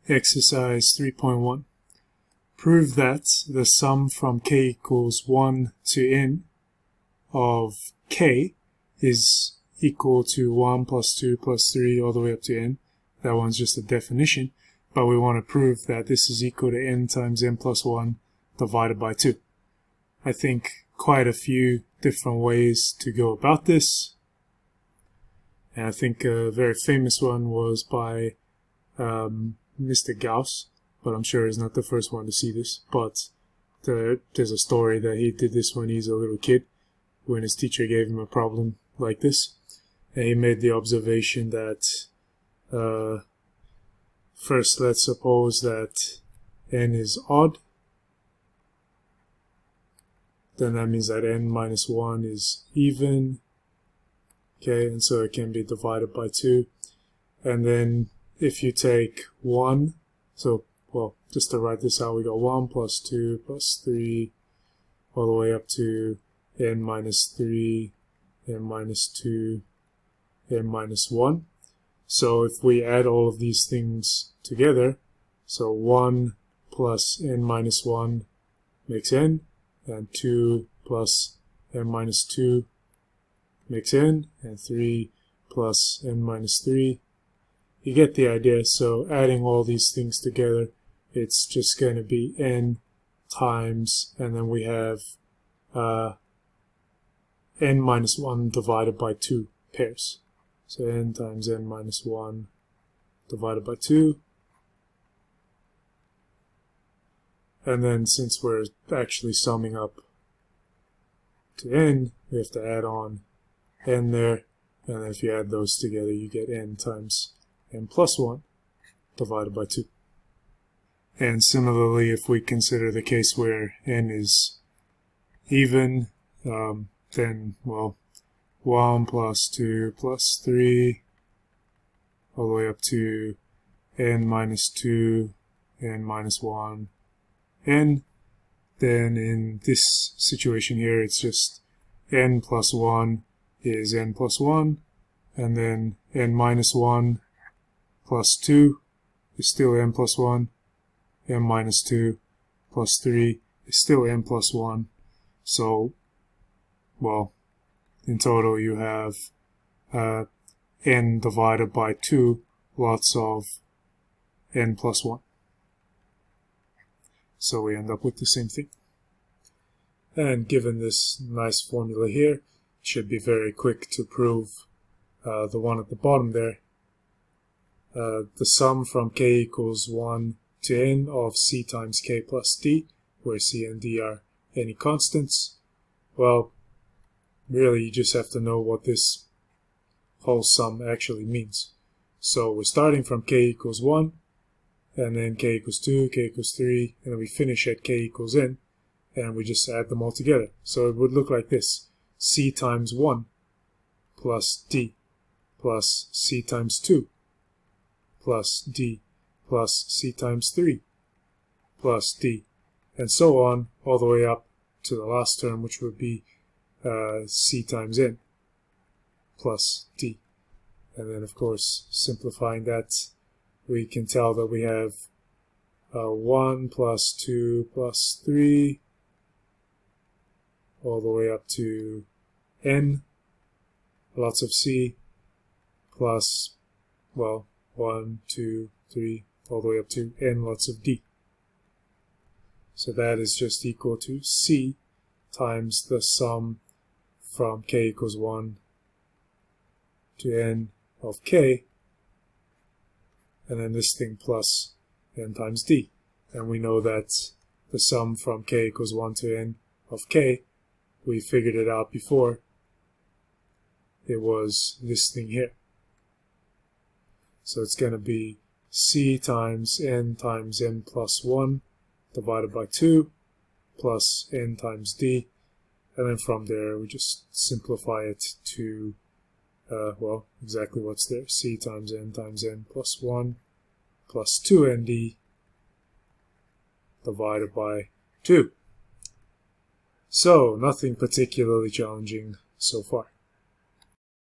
Exercise 3.1. Prove that the sum from k equals 1 to n of k is equal to 1 plus 2 plus 3 all the way up to n. That one's just a definition, but we want to prove that this is equal to n times n plus 1 divided by 2. I think quite a few different ways to go about this, and I think a very famous one was by Mr. Gauss, but I'm sure he's not the first one to see this. But there's a story that he did this when he's a little kid, when his teacher gave him a problem like this, and he made the observation that first, let's suppose that n is odd. Then that means that n minus 1 is even. Okay, and so it can be divided by 2. And then if you take 1, so, well, just to write this out, we got 1 plus 2 plus 3 all the way up to n minus 3, n minus 2, n minus 1. So if we add all of these things together, so 1 plus n minus 1 makes n, and 2 plus n minus 2 makes n, and 3 plus n minus 3. You get the idea. So adding all these things together, it's just going to be n times, and then we have n minus 1 divided by 2 pairs. So n times n minus 1 divided by 2. And then since we're actually summing up to n, we have to add on n there, and then if you add those together, you get n times n plus 1 divided by 2. And similarly, if we consider the case where n is even, then, well, 1 plus 2 plus 3 all the way up to n minus 2, n minus 1, n. Then in this situation here, it's just n plus 1 is n plus 1, and then n minus 1 plus 2 is still n plus 1, n minus 2 plus 3 is still n plus 1. So, well, in total you have n divided by 2 lots of n plus 1. So we end up with the same thing. And given this nice formula here, it should be very quick to prove the one at the bottom there. The sum from k equals 1 to n of c times k plus d, where c and d are any constants. Well, really you just have to know what this whole sum actually means. So we're starting from k equals 1, and then k equals 2, k equals 3, and then we finish at k equals n, and we just add them all together. So it would look like this: c times 1 plus d plus c times 2 plus d plus c times 3 plus d, and so on all the way up to the last term, which would be c times n plus d. And then, of course, simplifying that, we can tell that we have 1 plus 2 plus 3 all the way up to n, lots of c, plus, well, 1, 2, 3, all the way up to n lots of d. So that is just equal to c times the sum from k equals 1 to n of k, and then this thing plus n times d. And we know that the sum from k equals 1 to n of k, we figured it out before, it was this thing here. So it's going to be c times n plus 1 divided by 2 plus n times d, and then from there we just simplify it to well, exactly what's there: c times n plus 1 plus 2nd divided by 2. So, nothing particularly challenging so far.